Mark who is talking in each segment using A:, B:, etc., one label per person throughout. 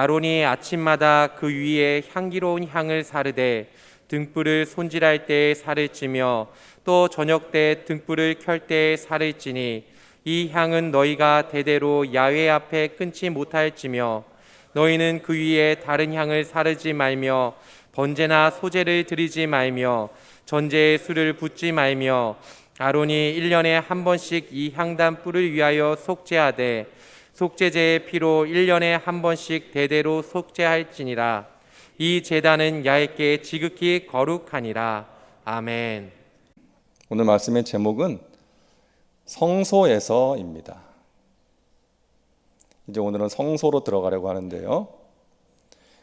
A: 아론이 아침마다 그 위에 향기로운 향을 사르되 등불을 손질할 때에 살을 찌며 또 저녁 때 등불을 켤 때에 살을 찌니 이 향은 너희가 대대로 야훼 앞에 끊지 못할지며 너희는 그 위에 다른 향을 사르지 말며 번제나 소제를 드리지 말며 전제에 술을 붓지 말며 아론이 1년에 한 번씩 이 향단 뿔을 위하여 속죄하되 속죄제의 피로 1년에 한 번씩 대대로 속죄할지니라. 이 제단은 야훼께 지극히 거룩하니라. 아멘.
B: 오늘 말씀의 제목은 성소에서입니다. 이제 오늘은 성소로 들어가려고 하는데요.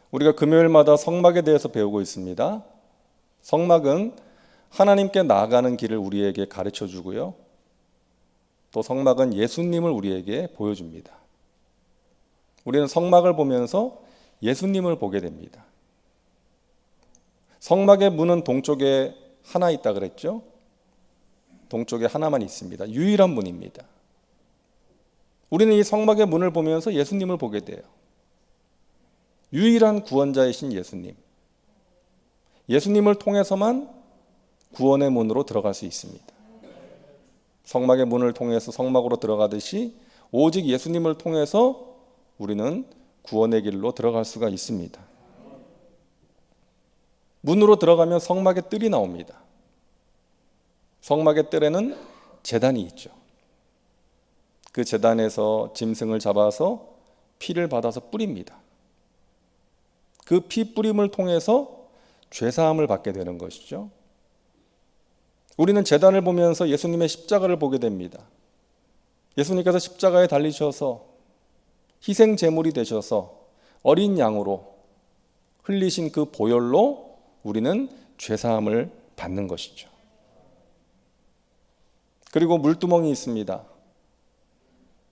B: 우리가 금요일마다 성막에 대해서 배우고 있습니다. 성막은 하나님께 나아가는 길을 우리에게 가르쳐 주고요. 또 성막은 예수님을 우리에게 보여줍니다. 우리는 성막을 보면서 예수님을 보게 됩니다. 성막의 문은 동쪽에 하나 있다 그랬죠? 동쪽에 하나만 있습니다. 유일한 문입니다. 우리는 이 성막의 문을 보면서 예수님을 보게 돼요. 유일한 구원자이신 예수님. 예수님을 통해서만 구원의 문으로 들어갈 수 있습니다. 성막의 문을 통해서 성막으로 들어가듯이 오직 예수님을 통해서 우리는 구원의 길로 들어갈 수가 있습니다. 문으로 들어가면 성막의 뜰이 나옵니다. 성막의 뜰에는 제단이 있죠. 그 제단에서 짐승을 잡아서 피를 받아서 뿌립니다. 그 피 뿌림을 통해서 죄사함을 받게 되는 것이죠. 우리는 제단을 보면서 예수님의 십자가를 보게 됩니다. 예수님께서 십자가에 달리셔서 희생 제물이 되셔서 어린 양으로 흘리신 그 보혈로 우리는 죄사함을 받는 것이죠. 그리고 물두멍이 있습니다.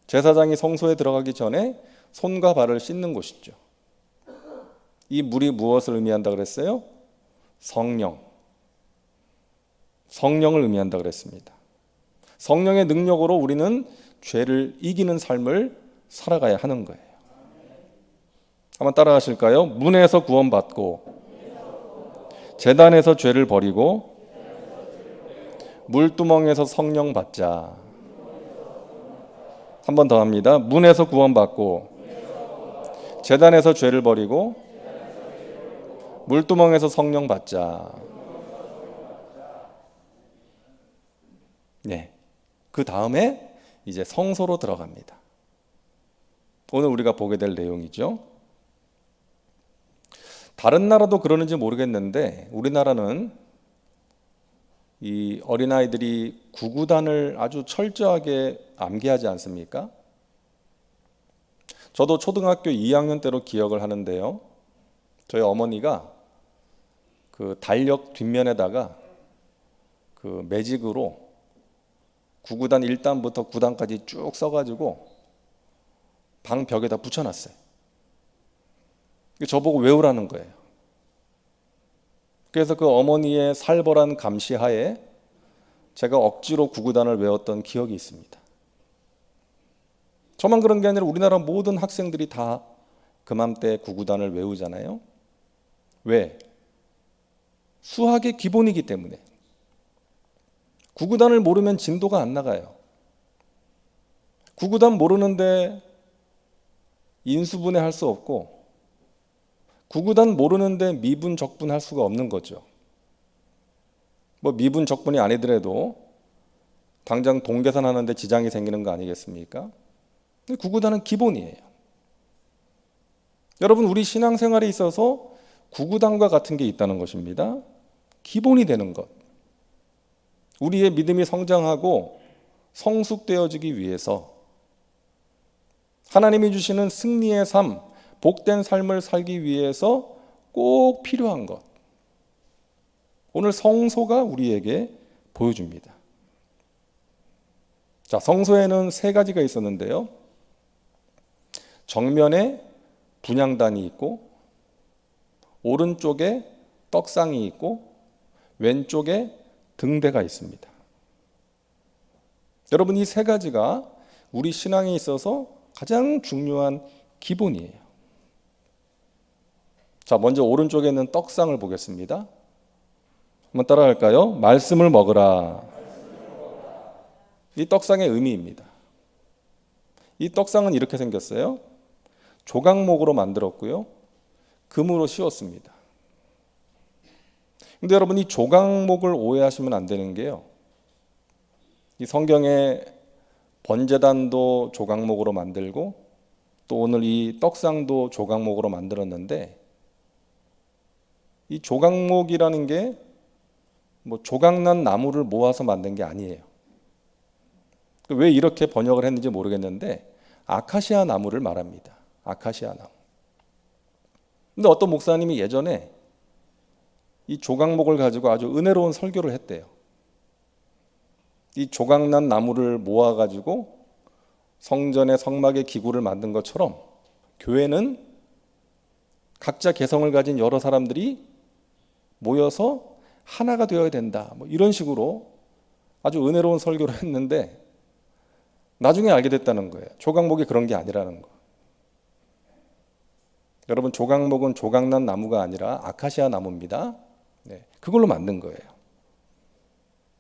B: 제사장이 성소에 들어가기 전에 손과 발을 씻는 곳이죠. 이 물이 무엇을 의미한다 그랬어요? 성령. 성령을 의미한다 그랬습니다. 성령의 능력으로 우리는 죄를 이기는 삶을 살아가야 하는 거예요. 한번 따라 하실까요? 문에서 구원받고 제단에서 죄를 버리고 물두멍에서 성령 받자. 한 번 더 합니다. 문에서 구원받고 제단에서 죄를 버리고 물두멍에서 성령 받자. 네. 그 다음에 이제 성소로 들어갑니다. 오늘 우리가 보게 될 내용이죠. 다른 나라도 그러는지 모르겠는데 우리나라는 이 어린아이들이 구구단을 아주 철저하게 암기하지 않습니까? 저도 초등학교 2학년 때로 기억을 하는데요. 저희 어머니가 그 달력 뒷면에다가 그 매직으로 구구단 1단부터 9단까지 쭉 써가지고 방 벽에다 붙여놨어요. 저보고 외우라는 거예요. 그래서 그 어머니의 살벌한 감시하에 제가 억지로 구구단을 외웠던 기억이 있습니다. 저만 그런 게 아니라 우리나라 모든 학생들이 다 그맘때 구구단을 외우잖아요. 왜? 수학의 기본이기 때문에. 구구단을 모르면 진도가 안 나가요. 구구단 모르는데 인수분해 할 수 없고 구구단 모르는데 미분 적분 할 수가 없는 거죠. 뭐 미분 적분이 아니더라도 당장 동계산 하는데 지장이 생기는 거 아니겠습니까? 근데 구구단은 기본이에요. 여러분 우리 신앙생활에 있어서 구구단과 같은 게 있다는 것입니다. 기본이 되는 것. 우리의 믿음이 성장하고 성숙되어지기 위해서 하나님이 주시는 승리의 삶, 복된 삶을 살기 위해서 꼭 필요한 것. 오늘 성소가 우리에게 보여줍니다. 자, 성소에는 3가지가 있었는데요. 정면에 분향단이 있고 오른쪽에 떡상이 있고 왼쪽에 등대가 있습니다. 여러분 이 3가지가 우리 신앙에 있어서 가장 중요한 기본이에요. 자, 먼저 오른쪽에 있는 떡상을 보겠습니다. 한번 따라갈까요? 말씀을 먹으라. 이 떡상의 의미입니다. 이 떡상은 이렇게 생겼어요. 조각목으로 만들었고요. 금으로 씌웠습니다. 근데 여러분, 이 조각목을 오해하시면 안 되는 게요. 이 성경에 번제단도 조각목으로 만들고 또 오늘 이 떡상도 조각목으로 만들었는데, 이 조각목이라는 게 뭐 조각난 나무를 모아서 만든 게 아니에요. 왜 이렇게 번역을 했는지 모르겠는데 아카시아 나무를 말합니다. 아카시아 나무. 근데 어떤 목사님이 예전에 이 조각목을 가지고 아주 은혜로운 설교를 했대요. 이 조각난 나무를 모아가지고 성전의 성막의 기구를 만든 것처럼 교회는 각자 개성을 가진 여러 사람들이 모여서 하나가 되어야 된다. 뭐 이런 식으로 아주 은혜로운 설교를 했는데 나중에 알게 됐다는 거예요. 조각목이 그런 게 아니라는 거. 여러분, 조각목은 조각난 나무가 아니라 아카시아 나무입니다. 네, 그걸로 만든 거예요.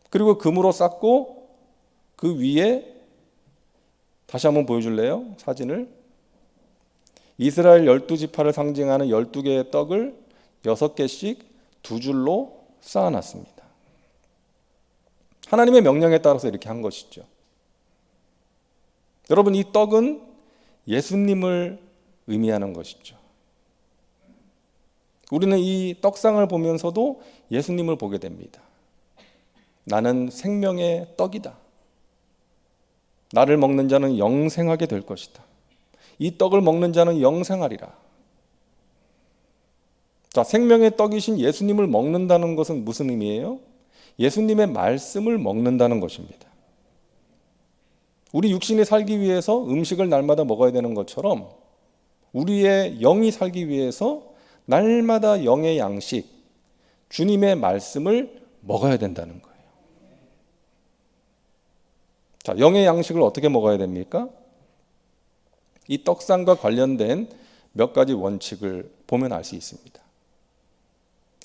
B: 그리고 금으로 쌓고 그 위에 다시 한번 보여줄래요? 사진을. 이스라엘 12지파를 상징하는 12개의 떡을 6개씩 두 줄로 쌓아놨습니다. 하나님의 명령에 따라서 이렇게 한 것이죠. 여러분, 이 떡은 예수님을 의미하는 것이죠. 우리는 이 떡상을 보면서도 예수님을 보게 됩니다. 나는 생명의 떡이다. 나를 먹는 자는 영생하게 될 것이다. 이 떡을 먹는 자는 영생하리라. 자, 생명의 떡이신 예수님을 먹는다는 것은 무슨 의미예요? 예수님의 말씀을 먹는다는 것입니다. 우리 육신이 살기 위해서 음식을 날마다 먹어야 되는 것처럼 우리의 영이 살기 위해서 날마다 영의 양식, 주님의 말씀을 먹어야 된다는 거예요. 자, 영의 양식을 어떻게 먹어야 됩니까? 이 떡상과 관련된 몇 가지 원칙을 보면 알 수 있습니다.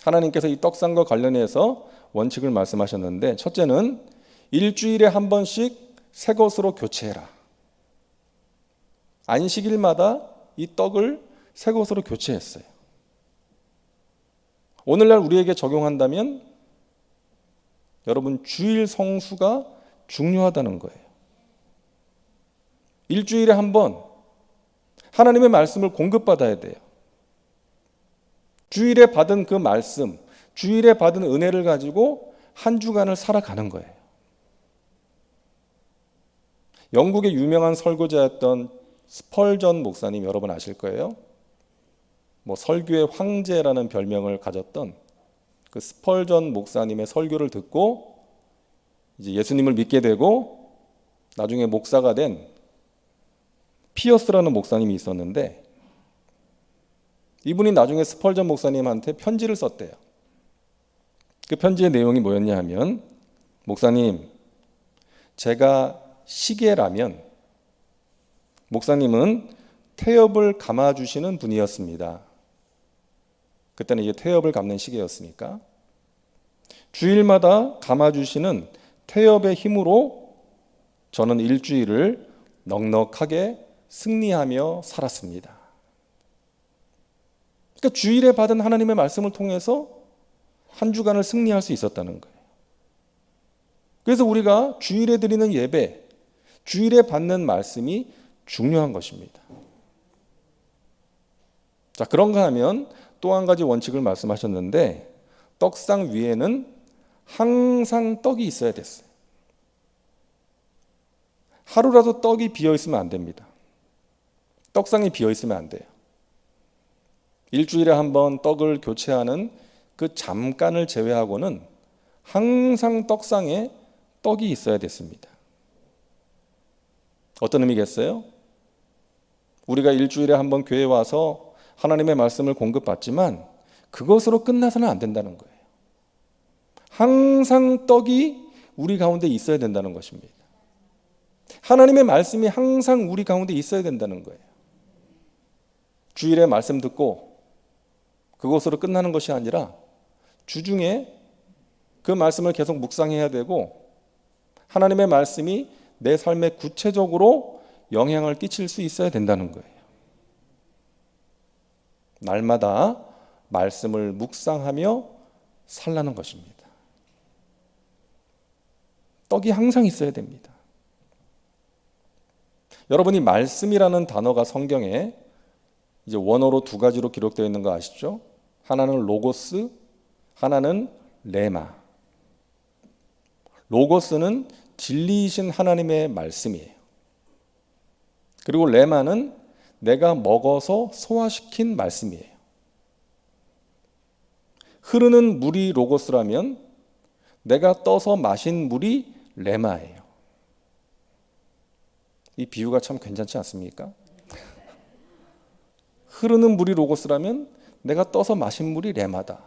B: 하나님께서 이 떡상과 관련해서 원칙을 말씀하셨는데, 첫째는 일주일에 한 번씩 새 것으로 교체해라. 안식일마다 이 떡을 새 것으로 교체했어요. 오늘날 우리에게 적용한다면 여러분, 주일 성수가 중요하다는 거예요. 일주일에 한 번 하나님의 말씀을 공급받아야 돼요. 주일에 받은 그 말씀, 주일에 받은 은혜를 가지고 한 주간을 살아가는 거예요. 영국의 유명한 설교자였던 스펄전 목사님, 여러분 아실 거예요. 뭐 설교의 황제라는 별명을 가졌던 그 스펄전 목사님의 설교를 듣고 이제 예수님을 믿게 되고 나중에 목사가 된 피어스라는 목사님이 있었는데, 이분이 나중에 스펄전 목사님한테 편지를 썼대요. 그 편지의 내용이 뭐였냐 하면, 목사님, 제가 시계라면 목사님은 태엽을 감아주시는 분이었습니다. 그때는 이게 태엽을 감는 시계였으니까. 주일마다 감아주시는 태엽의 힘으로 저는 일주일을 넉넉하게 승리하며 살았습니다. 그러니까 주일에 받은 하나님의 말씀을 통해서 한 주간을 승리할 수 있었다는 거예요. 그래서 우리가 주일에 드리는 예배, 주일에 받는 말씀이 중요한 것입니다. 자, 그런가 하면 또 한 가지 원칙을 말씀하셨는데, 떡상 위에는 항상 떡이 있어야 됐어요. 하루라도 떡이 비어 있으면 안 됩니다. 떡상이 비어 있으면 안 돼요. 일주일에 한 번 떡을 교체하는 그 잠깐을 제외하고는 항상 떡상에 떡이 있어야 됐습니다. 어떤 의미겠어요? 우리가 일주일에 한 번 교회에 와서 하나님의 말씀을 공급받지만 그것으로 끝나서는 안 된다는 거예요. 항상 떡이 우리 가운데 있어야 된다는 것입니다. 하나님의 말씀이 항상 우리 가운데 있어야 된다는 거예요. 주일에 말씀 듣고 그것으로 끝나는 것이 아니라 주중에 그 말씀을 계속 묵상해야 되고 하나님의 말씀이 내 삶에 구체적으로 영향을 끼칠 수 있어야 된다는 거예요. 날마다 말씀을 묵상하며 살라는 것입니다. 떡이 항상 있어야 됩니다. 여러분이 말씀이라는 단어가 성경에 이제 원어로 두 가지로 기록되어 있는 거 아시죠? 하나는 로고스, 하나는 레마. 로고스는 진리이신 하나님의 말씀이에요. 그리고 레마는 내가 먹어서 소화시킨 말씀이에요. 흐르는 물이 로고스라면 내가 떠서 마신 물이 레마예요. 이 비유가 참 괜찮지 않습니까? 흐르는 물이 로고스라면 내가 떠서 마신 물이 레마다.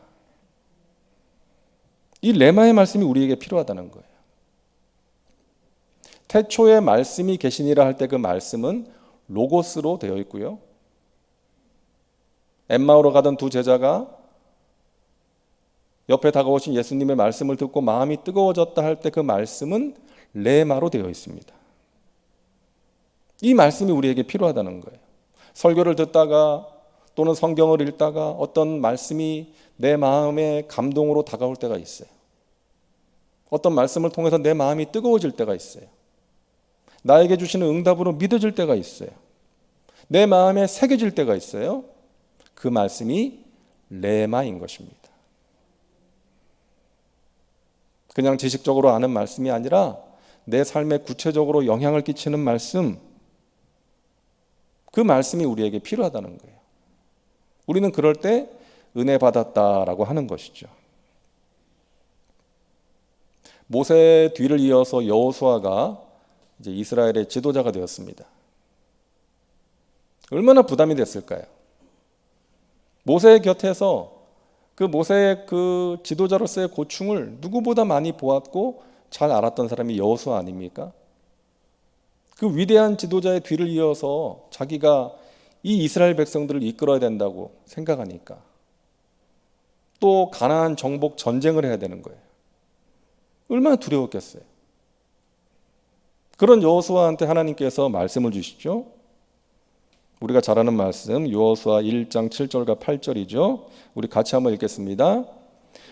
B: 이 레마의 말씀이 우리에게 필요하다는 거예요. 태초에 말씀이 계시니라 할 때 그 말씀은 로고스로 되어 있고요. 엠마오로 가던 두 제자가 옆에 다가오신 예수님의 말씀을 듣고 마음이 뜨거워졌다 할 때 그 말씀은 레마로 되어 있습니다. 이 말씀이 우리에게 필요하다는 거예요. 설교를 듣다가 또는 성경을 읽다가 어떤 말씀이 내 마음에 감동으로 다가올 때가 있어요. 어떤 말씀을 통해서 내 마음이 뜨거워질 때가 있어요. 나에게 주시는 응답으로 믿어질 때가 있어요. 내 마음에 새겨질 때가 있어요. 그 말씀이 레마인 것입니다. 그냥 지식적으로 아는 말씀이 아니라 내 삶에 구체적으로 영향을 끼치는 말씀, 그 말씀이 우리에게 필요하다는 거예요. 우리는 그럴 때 은혜 받았다라고 하는 것이죠. 모세의 뒤를 이어서 여호수아가 이제 이스라엘의 지도자가 되었습니다. 얼마나 부담이 됐을까요? 모세의 곁에서 그 모세의 그 지도자로서의 고충을 누구보다 많이 보았고 잘 알았던 사람이 여호수아 아닙니까? 그 위대한 지도자의 뒤를 이어서 자기가 이 이스라엘 백성들을 이끌어야 된다고 생각하니까 또 가나안 정복 전쟁을 해야 되는 거예요. 얼마나 두려웠겠어요. 그런 여호수아한테 하나님께서 말씀을 주시죠. 우리가 잘 아는 말씀 여호수아 1장 7절과 8절이죠. 우리 같이 한번 읽겠습니다.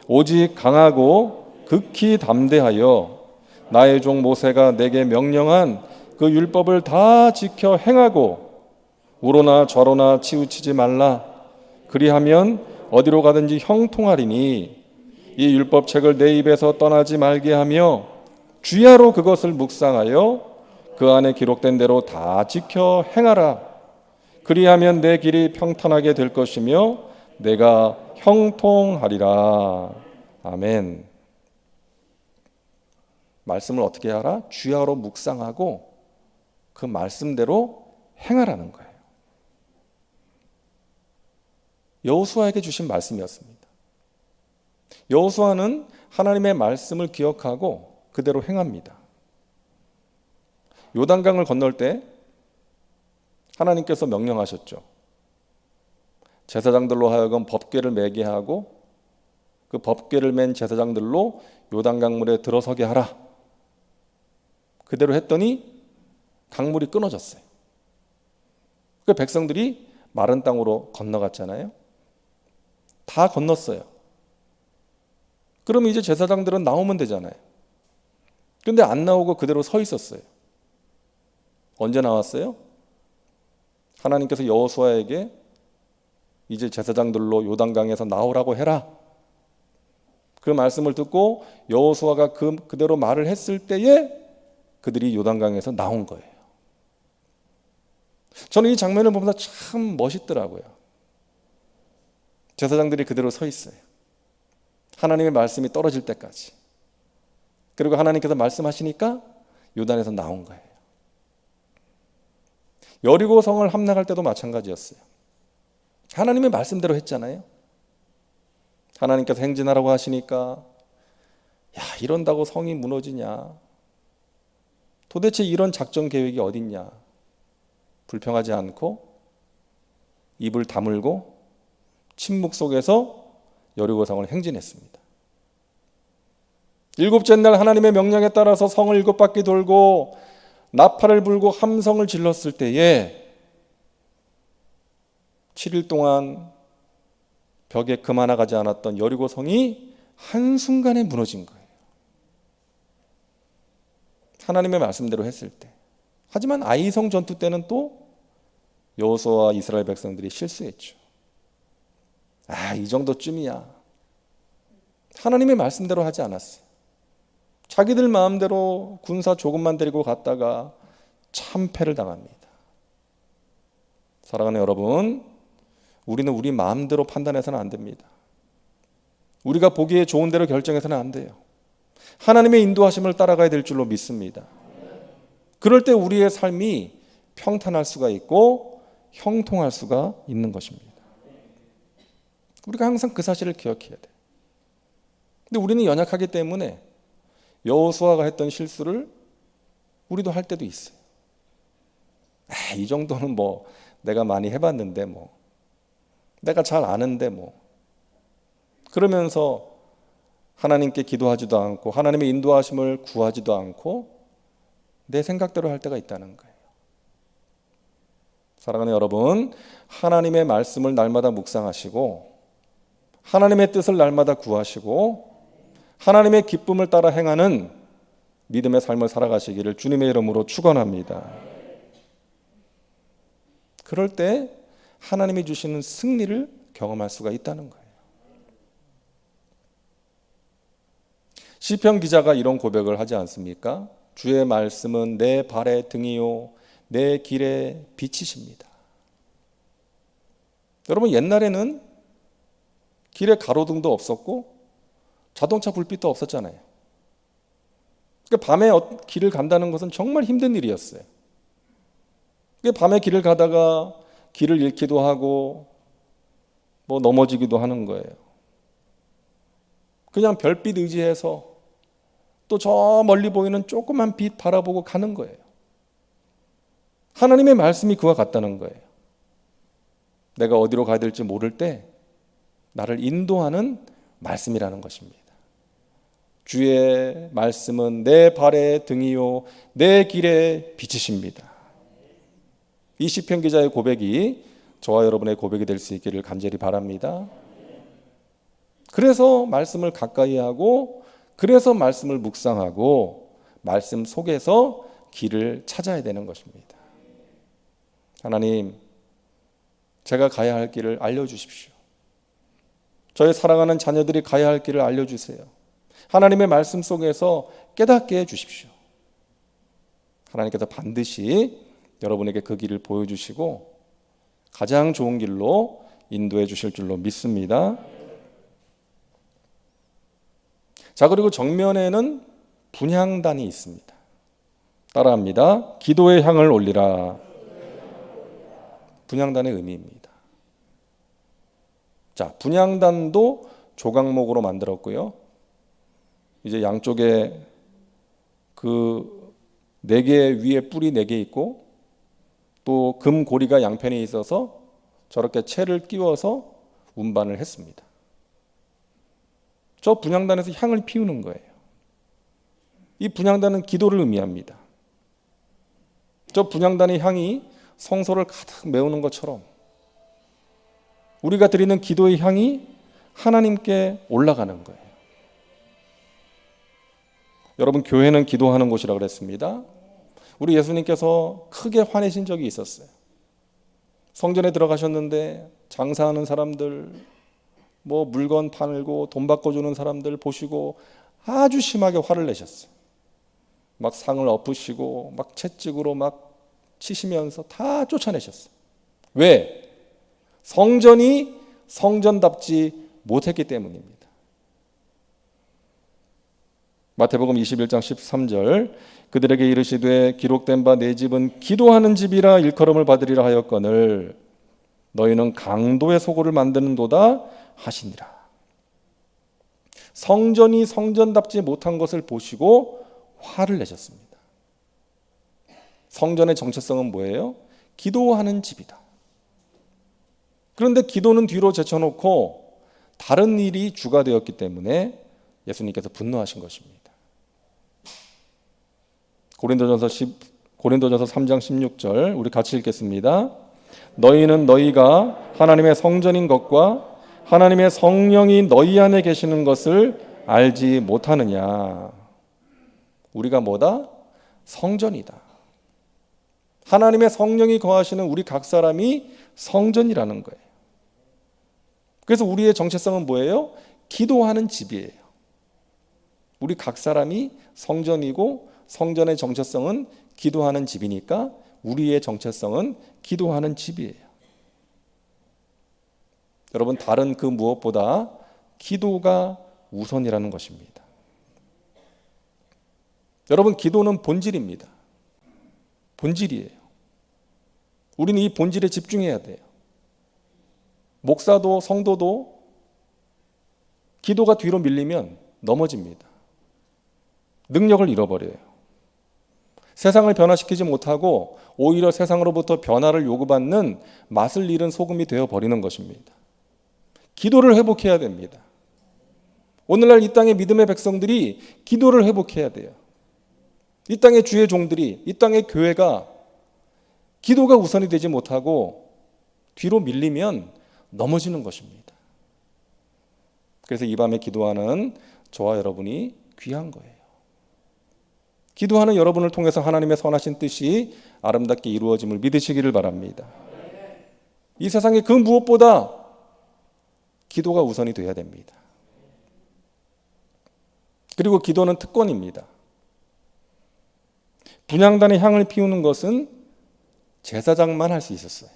B: 오직 강하고 극히 담대하여 나의 종 모세가 내게 명령한 그 율법을 다 지켜 행하고 우로나 좌로나 치우치지 말라. 그리하면 어디로 가든지 형통하리니 이 율법책을 내 입에서 떠나지 말게 하며 주야로 그것을 묵상하여 그 안에 기록된 대로 다 지켜 행하라. 그리하면 내 길이 평탄하게 될 것이며 내가 형통하리라. 아멘. 말씀을 어떻게 하라? 주야로 묵상하고 그 말씀대로 행하라는 거예요. 여호수아에게 주신 말씀이었습니다. 여호수아는 하나님의 말씀을 기억하고 그대로 행합니다. 요단강을 건널 때 하나님께서 명령하셨죠. 제사장들로 하여금 법궤를 매게 하고 그 법궤를 맨 제사장들로 요단강물에 들어서게 하라. 그대로 했더니 강물이 끊어졌어요. 그 백성들이 마른 땅으로 건너갔잖아요. 다 건넜어요. 그럼 이제 제사장들은 나오면 되잖아요. 근데 안 나오고 그대로 서 있었어요. 언제 나왔어요? 하나님께서 여호수아에게 이제 제사장들로 요단강에서 나오라고 해라. 그 말씀을 듣고 여호수아가 그대로 말을 했을 때에 그들이 요단강에서 나온 거예요. 저는 이 장면을 보면서 참 멋있더라고요. 제사장들이 그대로 서 있어요. 하나님의 말씀이 떨어질 때까지. 그리고 하나님께서 말씀하시니까 요단에서 나온 거예요. 여리고 성을 함락할 때도 마찬가지였어요. 하나님의 말씀대로 했잖아요. 하나님께서 행진하라고 하시니까 야, 이런다고 성이 무너지냐? 도대체 이런 작전 계획이 어딨냐? 불평하지 않고 입을 다물고 침묵 속에서 여리고성을 행진했습니다. 일곱째 날 하나님의 명령에 따라서 성을 7바퀴 돌고 나팔을 불고 함성을 질렀을 때에 7일 동안 벽에 금 하나 가지 않았던 여리고성이 한순간에 무너진 거예요. 하나님의 말씀대로 했을 때. 하지만 아이성 전투 때는 또 여호수아와 이스라엘 백성들이 실수했죠. 이 정도쯤이야. 하나님의 말씀대로 하지 않았어요. 자기들 마음대로 군사 조금만 데리고 갔다가 참패를 당합니다. 사랑하는 여러분, 우리는 우리 마음대로 판단해서는 안 됩니다. 우리가 보기에 좋은 대로 결정해서는 안 돼요. 하나님의 인도하심을 따라가야 될 줄로 믿습니다. 그럴 때 우리의 삶이 평탄할 수가 있고 형통할 수가 있는 것입니다. 우리가 항상 그 사실을 기억해야 돼. 근데 우리는 연약하기 때문에 여호수아가 했던 실수를 우리도 할 때도 있어요. 이 정도는 뭐 내가 많이 해봤는데 뭐 내가 잘 아는데 뭐 그러면서 하나님께 기도하지도 않고 하나님의 인도하심을 구하지도 않고 내 생각대로 할 때가 있다는 거예요. 사랑하는 여러분, 하나님의 말씀을 날마다 묵상하시고 하나님의 뜻을 날마다 구하시고 하나님의 기쁨을 따라 행하는 믿음의 삶을 살아가시기를 주님의 이름으로 축원합니다. 그럴 때 하나님이 주시는 승리를 경험할 수가 있다는 거예요. 시편 기자가 이런 고백을 하지 않습니까? 주의 말씀은 내 발의 등이요 내 길의 빛이십니다. 여러분, 옛날에는 길에 가로등도 없었고 자동차 불빛도 없었잖아요. 그러니까 밤에 길을 간다는 것은 정말 힘든 일이었어요. 그러니까 밤에 길을 가다가 길을 잃기도 하고 뭐 넘어지기도 하는 거예요. 그냥 별빛 의지해서 또 저 멀리 보이는 조그만 빛 바라보고 가는 거예요. 하나님의 말씀이 그와 같다는 거예요. 내가 어디로 가야 될지 모를 때 나를 인도하는 말씀이라는 것입니다. 주의 말씀은 내 발의 등이요 내 길의 빛이십니다. 이 시편 기자의 고백이 저와 여러분의 고백이 될 수 있기를 간절히 바랍니다. 그래서 말씀을 가까이 하고 그래서 말씀을 묵상하고 말씀 속에서 길을 찾아야 되는 것입니다. 하나님, 제가 가야 할 길을 알려주십시오. 저의 사랑하는 자녀들이 가야 할 길을 알려주세요. 하나님의 말씀 속에서 깨닫게 해주십시오. 하나님께서 반드시 여러분에게 그 길을 보여주시고 가장 좋은 길로 인도해 주실 줄로 믿습니다. 자, 그리고 정면에는 분향단이 있습니다. 따라합니다. 기도의 향을 올리라. 분향단의 의미입니다. 자, 분향단도 조각목으로 만들었고요. 이제 양쪽에 그 4개 위에 뿔이 4개 있고 또 금 고리가 양편에 있어서 저렇게 채를 끼워서 운반을 했습니다. 저 분향단에서 향을 피우는 거예요. 이 분향단은 기도를 의미합니다. 저 분향단의 향이 성소를 가득 메우는 것처럼 우리가 드리는 기도의 향이 하나님께 올라가는 거예요. 여러분, 교회는 기도하는 곳이라고 그랬습니다. 우리 예수님께서 크게 화내신 적이 있었어요. 성전에 들어가셨는데 장사하는 사람들, 뭐 물건 팔고 돈 바꿔주는 사람들 보시고 아주 심하게 화를 내셨어요. 막 상을 엎으시고 막 채찍으로 막 치시면서 다 쫓아내셨어요. 왜? 성전이 성전답지 못했기 때문입니다. 마태복음 21장 13절 그들에게 이르시되 기록된 바 내 집은 기도하는 집이라 일컬음을 받으리라 하였거늘 너희는 강도의 소굴을 만드는도다 하시니라. 성전이 성전답지 못한 것을 보시고 화를 내셨습니다. 성전의 정체성은 뭐예요? 기도하는 집이다. 그런데 기도는 뒤로 제쳐놓고 다른 일이 주가 되었기 때문에 예수님께서 분노하신 것입니다. 고린도전서 3장 16절 우리 같이 읽겠습니다. 너희는 너희가 하나님의 성전인 것과 하나님의 성령이 너희 안에 계시는 것을 알지 못하느냐. 우리가 뭐다? 성전이다. 하나님의 성령이 거하시는 우리 각 사람이 성전이라는 거예요. 그래서 우리의 정체성은 뭐예요? 기도하는 집이에요. 우리 각 사람이 성전이고 성전의 정체성은 기도하는 집이니까 우리의 정체성은 기도하는 집이에요. 여러분, 다른 그 무엇보다 기도가 우선이라는 것입니다. 여러분, 기도는 본질입니다. 본질이에요. 우리는 이 본질에 집중해야 돼요. 목사도 성도도 기도가 뒤로 밀리면 넘어집니다. 능력을 잃어버려요. 세상을 변화시키지 못하고 오히려 세상으로부터 변화를 요구받는 맛을 잃은 소금이 되어버리는 것입니다. 기도를 회복해야 됩니다. 오늘날 이 땅의 믿음의 백성들이 기도를 회복해야 돼요. 이 땅의 주의 종들이, 이 땅의 교회가 기도가 우선이 되지 못하고 뒤로 밀리면 넘어지는 것입니다. 그래서 이 밤에 기도하는 저와 여러분이 귀한 거예요. 기도하는 여러분을 통해서 하나님의 선하신 뜻이 아름답게 이루어짐을 믿으시기를 바랍니다. 이 세상에 그 무엇보다 기도가 우선이 되어야 됩니다. 그리고 기도는 특권입니다. 분향단의 향을 피우는 것은 제사장만 할 수 있었어요.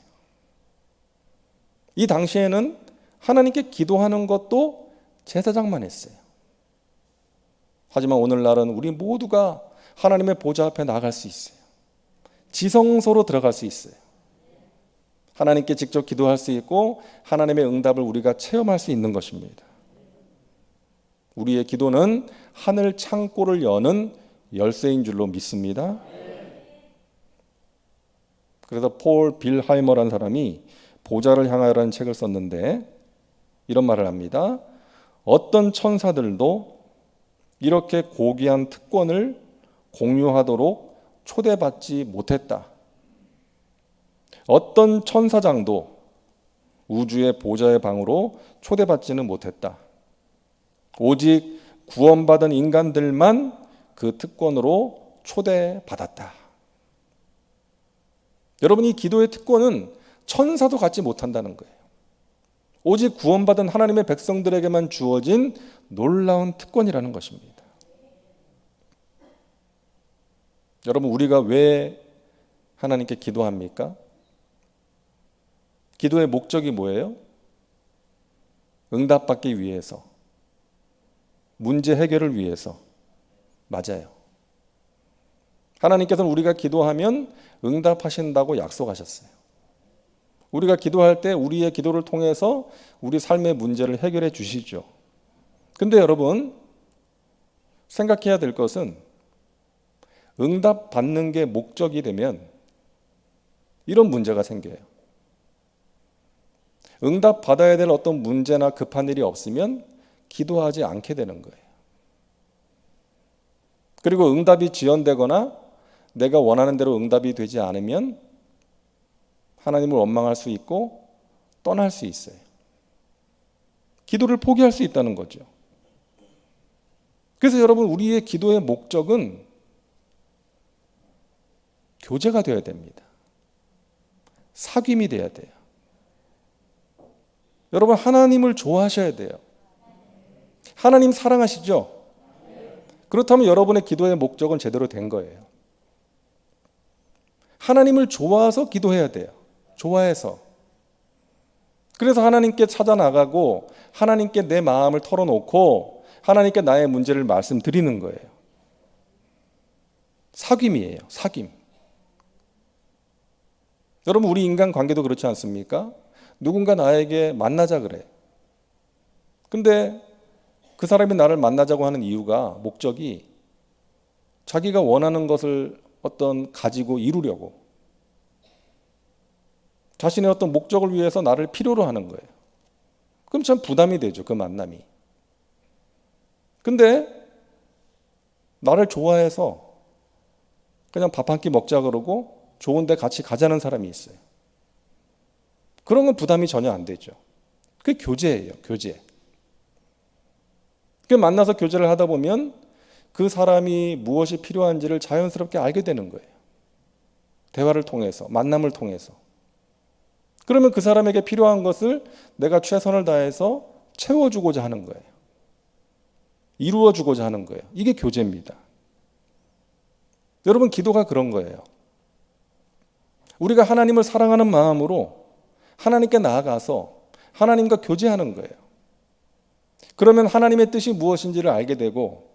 B: 이 당시에는 하나님께 기도하는 것도 제사장만 했어요. 하지만 오늘날은 우리 모두가 하나님의 보좌 앞에 나갈 수 있어요. 지성소로 들어갈 수 있어요. 하나님께 직접 기도할 수 있고 하나님의 응답을 우리가 체험할 수 있는 것입니다. 우리의 기도는 하늘 창고를 여는 열쇠인 줄로 믿습니다. 그래서 폴 빌하이머라는 사람이 보좌를 향하여라는 책을 썼는데 이런 말을 합니다. 어떤 천사들도 이렇게 고귀한 특권을 공유하도록 초대받지 못했다. 어떤 천사장도 우주의 보좌의 방으로 초대받지는 못했다. 오직 구원받은 인간들만 그 특권으로 초대받았다. 여러분, 이 기도의 특권은 천사도 갖지 못한다는 거예요. 오직 구원받은 하나님의 백성들에게만 주어진 놀라운 특권이라는 것입니다. 여러분, 우리가 왜 하나님께 기도합니까? 기도의 목적이 뭐예요? 응답받기 위해서, 문제 해결을 위해서. 맞아요. 하나님께서는 우리가 기도하면 응답하신다고 약속하셨어요. 우리가 기도할 때 우리의 기도를 통해서 우리 삶의 문제를 해결해 주시죠. 근데 여러분, 생각해야 될 것은 응답받는 게 목적이 되면 이런 문제가 생겨요. 응답받아야 될 어떤 문제나 급한 일이 없으면 기도하지 않게 되는 거예요. 그리고 응답이 지연되거나 내가 원하는 대로 응답이 되지 않으면 하나님을 원망할 수 있고 떠날 수 있어요. 기도를 포기할 수 있다는 거죠. 그래서 여러분, 우리의 기도의 목적은 교제가 되어야 됩니다. 사귐이 돼야 돼요. 여러분, 하나님을 좋아하셔야 돼요. 하나님 사랑하시죠? 그렇다면 여러분의 기도의 목적은 제대로 된 거예요. 하나님을 좋아해서 기도해야 돼요. 좋아해서. 그래서 하나님께 찾아 나가고 하나님께 내 마음을 털어놓고 하나님께 나의 문제를 말씀드리는 거예요. 사귐이에요. 사귐. 여러분, 우리 인간 관계도 그렇지 않습니까? 누군가 나에게 만나자 그래. 근데 그 사람이 나를 만나자고 하는 이유가, 목적이 자기가 원하는 것을 어떤 가지고 이루려고. 자신의 어떤 목적을 위해서 나를 필요로 하는 거예요. 그럼 참 부담이 되죠, 그 만남이. 근데 나를 좋아해서 그냥 밥 한 끼 먹자 그러고 좋은 데 같이 가자는 사람이 있어요. 그런 건 부담이 전혀 안 되죠. 그게 교제예요, 교제. 그 만나서 교제를 하다 보면 그 사람이 무엇이 필요한지를 자연스럽게 알게 되는 거예요. 대화를 통해서, 만남을 통해서. 그러면 그 사람에게 필요한 것을 내가 최선을 다해서 채워주고자 하는 거예요. 이루어주고자 하는 거예요. 이게 교제입니다. 여러분, 기도가 그런 거예요. 우리가 하나님을 사랑하는 마음으로 하나님께 나아가서 하나님과 교제하는 거예요. 그러면 하나님의 뜻이 무엇인지를 알게 되고,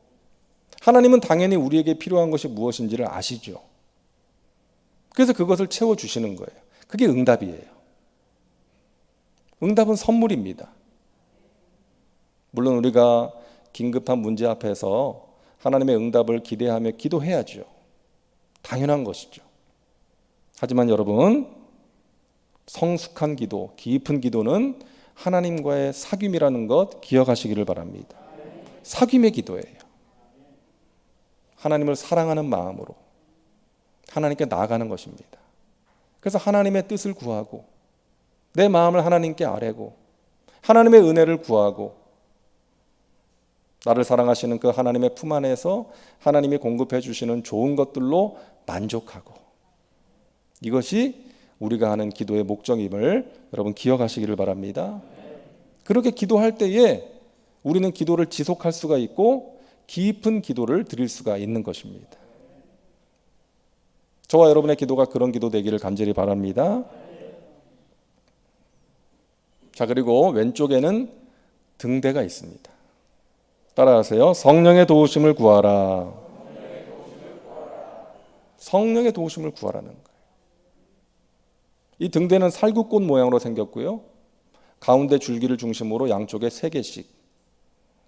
B: 하나님은 당연히 우리에게 필요한 것이 무엇인지를 아시죠. 그래서 그것을 채워주시는 거예요. 그게 응답이에요. 응답은 선물입니다. 물론 우리가 긴급한 문제 앞에서 하나님의 응답을 기대하며 기도해야죠. 당연한 것이죠. 하지만 여러분, 성숙한 기도, 깊은 기도는 하나님과의 사귐이라는 것 기억하시기를 바랍니다. 사귐의 기도예요. 하나님을 사랑하는 마음으로 하나님께 나아가는 것입니다. 그래서 하나님의 뜻을 구하고 내 마음을 하나님께 아뢰고 하나님의 은혜를 구하고 나를 사랑하시는 그 하나님의 품 안에서 하나님이 공급해 주시는 좋은 것들로 만족하고, 이것이 우리가 하는 기도의 목적임을 여러분 기억하시기를 바랍니다. 그렇게 기도할 때에 우리는 기도를 지속할 수가 있고 깊은 기도를 드릴 수가 있는 것입니다. 저와 여러분의 기도가 그런 기도 되기를 간절히 바랍니다. 자, 그리고 왼쪽에는 등대가 있습니다. 따라하세요. 성령의 도우심을 구하라. 성령의 도우심을 구하라는 거예요. 이 등대는 살구꽃 모양으로 생겼고요. 가운데 줄기를 중심으로 양쪽에 3개씩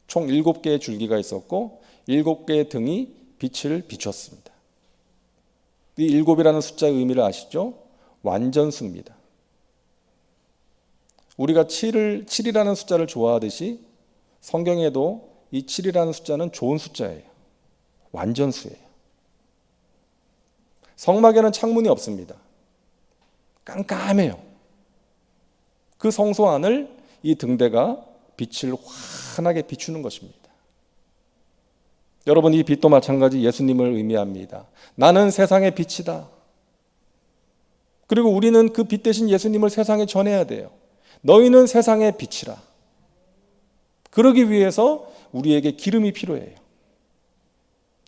B: 총 7개의 줄기가 있었고 7개의 등이 빛을 비췄습니다. 이 7이라는 숫자의 의미를 아시죠? 완전수입니다. 우리가 7이라는 숫자를 좋아하듯이 성경에도 이 7이라는 숫자는 좋은 숫자예요. 완전수예요. 성막에는 창문이 없습니다. 깜깜해요. 그 성소 안을 이 등대가 빛을 환하게 비추는 것입니다. 여러분, 이 빛도 마찬가지 예수님을 의미합니다. 나는 세상의 빛이다. 그리고 우리는 그 빛 대신 예수님을 세상에 전해야 돼요. 너희는 세상의 빛이라. 그러기 위해서 우리에게 기름이 필요해요.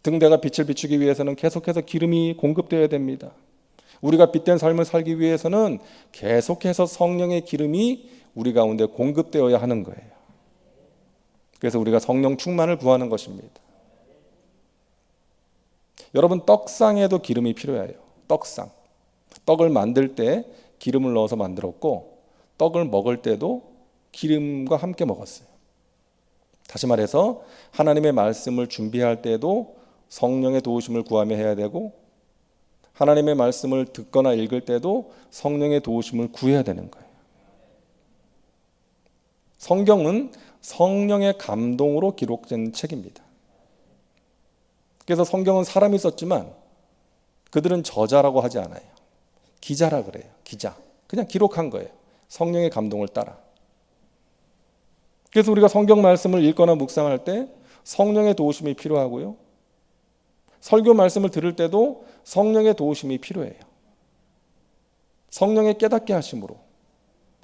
B: 등대가 빛을 비추기 위해서는 계속해서 기름이 공급되어야 됩니다. 우리가 빛된 삶을 살기 위해서는 계속해서 성령의 기름이 우리 가운데 공급되어야 하는 거예요. 그래서 우리가 성령 충만을 구하는 것입니다. 여러분, 떡상에도 기름이 필요해요. 떡상. 떡을 만들 때 기름을 넣어서 만들었고 떡을 먹을 때도 기름과 함께 먹었어요. 다시 말해서 하나님의 말씀을 준비할 때도 성령의 도우심을 구하며 해야 되고, 하나님의 말씀을 듣거나 읽을 때도 성령의 도우심을 구해야 되는 거예요. 성경은 성령의 감동으로 기록된 책입니다. 그래서 성경은 사람이 썼지만 그들은 저자라고 하지 않아요. 기자라 그래요. 기자. 그냥 기록한 거예요. 성령의 감동을 따라. 그래서 우리가 성경 말씀을 읽거나 묵상할 때 성령의 도우심이 필요하고요. 설교 말씀을 들을 때도 성령의 도우심이 필요해요. 성령의 깨닫게 하심으로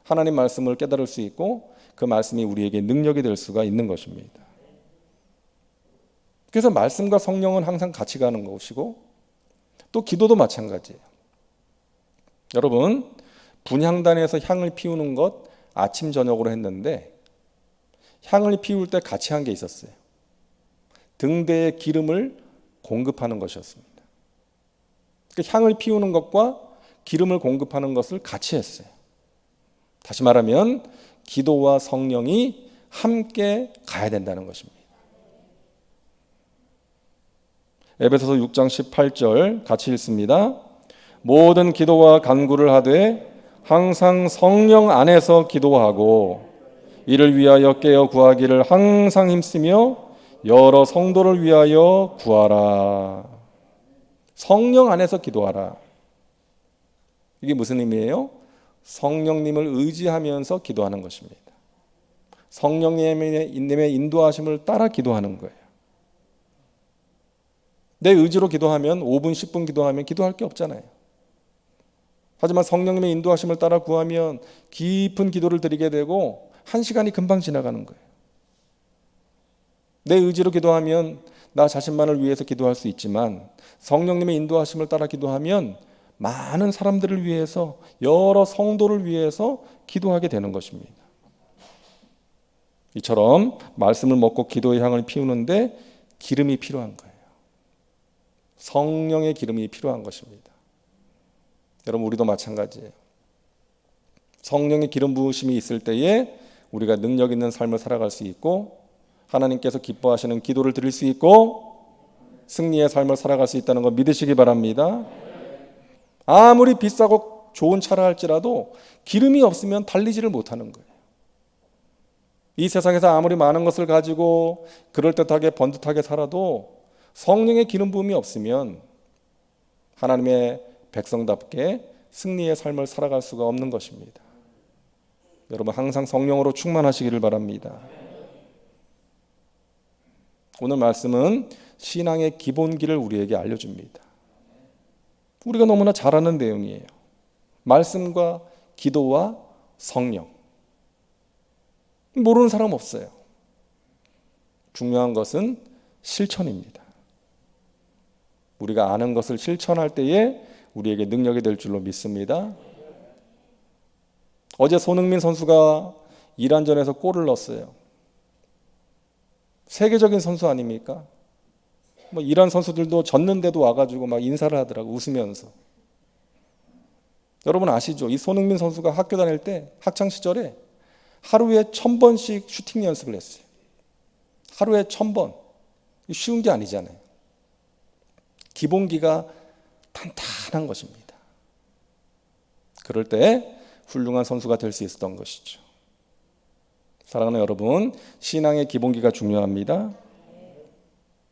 B: 하나님 말씀을 깨달을 수 있고 그 말씀이 우리에게 능력이 될 수가 있는 것입니다. 그래서 말씀과 성령은 항상 같이 가는 것이고 또 기도도 마찬가지예요. 여러분, 분향단에서 향을 피우는 것 아침 저녁으로 했는데 향을 피울 때 같이 한 게 있었어요. 등대에 기름을 공급하는 것이었습니다. 그러니까 향을 피우는 것과 기름을 공급하는 것을 같이 했어요. 다시 말하면 기도와 성령이 함께 가야 된다는 것입니다. 에베소서 6장 18절 같이 읽습니다. 모든 기도와 간구를 하되 항상 성령 안에서 기도하고 이를 위하여 깨어 구하기를 항상 힘쓰며 여러 성도를 위하여 구하라. 성령 안에서 기도하라. 이게 무슨 의미예요? 성령님을 의지하면서 기도하는 것입니다. 성령님의 인도하심을 따라 기도하는 거예요. 내 의지로 기도하면 5분, 10분 기도하면 기도할 게 없잖아요. 하지만 성령님의 인도하심을 따라 구하면 깊은 기도를 드리게 되고 1시간이 금방 지나가는 거예요. 내 의지로 기도하면 나 자신만을 위해서 기도할 수 있지만 성령님의 인도하심을 따라 기도하면 많은 사람들을 위해서, 여러 성도를 위해서 기도하게 되는 것입니다. 이처럼 말씀을 먹고 기도의 향을 피우는데 기름이 필요한 거예요. 성령의 기름이 필요한 것입니다. 여러분, 우리도 마찬가지예요. 성령의 기름 부으심이 있을 때에 우리가 능력 있는 삶을 살아갈 수 있고 하나님께서 기뻐하시는 기도를 드릴 수 있고 승리의 삶을 살아갈 수 있다는 거 믿으시기 바랍니다. 아무리 비싸고 좋은 차라 할지라도 기름이 없으면 달리지를 못하는 거예요. 이 세상에서 아무리 많은 것을 가지고 그럴듯하게 번듯하게 살아도 성령의 기름 부음이 없으면 하나님의 백성답게 승리의 삶을 살아갈 수가 없는 것입니다. 여러분, 항상 성령으로 충만하시기를 바랍니다. 오늘 말씀은 신앙의 기본기를 우리에게 알려줍니다. 우리가 너무나 잘 아는 내용이에요. 말씀과 기도와 성령. 모르는 사람 없어요. 중요한 것은 실천입니다. 우리가 아는 것을 실천할 때에 우리에게 능력이 될 줄로 믿습니다. 어제 손흥민 선수가 이란전에서 골을 넣었어요. 세계적인 선수 아닙니까? 이란 선수들도 졌는데도 와가지고 막 인사를 하더라고, 웃으면서. 여러분 아시죠? 이 손흥민 선수가 학교 다닐 때, 학창 시절에 하루에 1000번씩 슈팅 연습을 했어요. 하루에 1000번. 쉬운 게 아니잖아요. 기본기가 탄탄한 것입니다. 그럴 때 훌륭한 선수가 될 수 있었던 것이죠. 사랑하는 여러분, 신앙의 기본기가 중요합니다.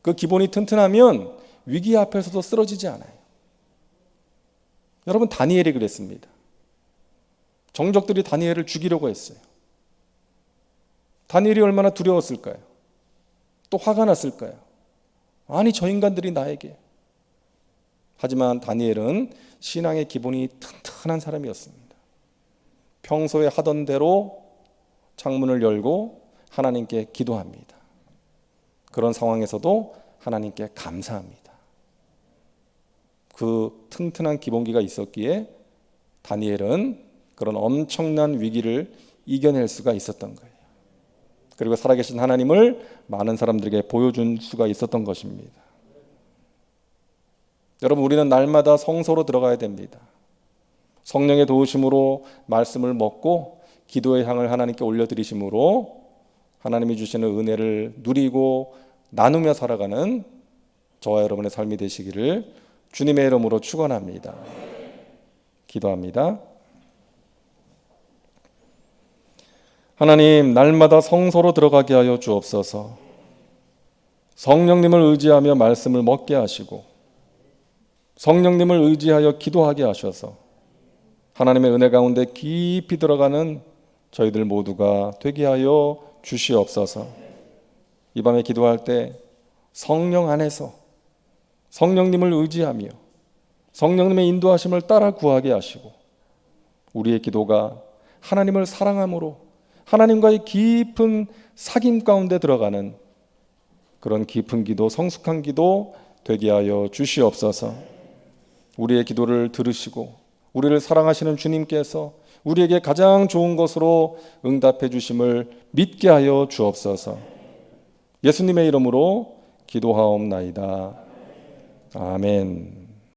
B: 그 기본이 튼튼하면 위기 앞에서도 쓰러지지 않아요. 여러분, 다니엘이 그랬습니다. 정적들이 다니엘을 죽이려고 했어요. 다니엘이 얼마나 두려웠을까요? 또 화가 났을까요? 아니, 저 인간들이 나에게. 하지만 다니엘은 신앙의 기본이 튼튼한 사람이었습니다. 평소에 하던 대로 창문을 열고 하나님께 기도합니다. 그런 상황에서도 하나님께 감사합니다. 그 튼튼한 기본기가 있었기에 다니엘은 그런 엄청난 위기를 이겨낼 수가 있었던 거예요. 그리고 살아계신 하나님을 많은 사람들에게 보여준 수가 있었던 것입니다. 여러분, 우리는 날마다 성소로 들어가야 됩니다. 성령의 도우심으로 말씀을 먹고 기도의 향을 하나님께 올려드리심으로 하나님이 주시는 은혜를 누리고 나누며 살아가는 저와 여러분의 삶이 되시기를 주님의 이름으로 축원합니다. 기도합니다. 하나님, 날마다 성소로 들어가게 하여 주옵소서. 성령님을 의지하며 말씀을 먹게 하시고 성령님을 의지하여 기도하게 하셔서 하나님의 은혜 가운데 깊이 들어가는 저희들 모두가 되게 하여 주시옵소서. 이 밤에 기도할 때 성령 안에서 성령님을 의지하며 성령님의 인도하심을 따라 구하게 하시고 우리의 기도가 하나님을 사랑함으로 하나님과의 깊은 사귐 가운데 들어가는 그런 깊은 기도, 성숙한 기도 되게 하여 주시옵소서. 우리의 기도를 들으시고 우리를 사랑하시는 주님께서 우리에게 가장 좋은 것으로 응답해 주심을 믿게 하여 주옵소서. 예수님의 이름으로 기도하옵나이다. 아멘.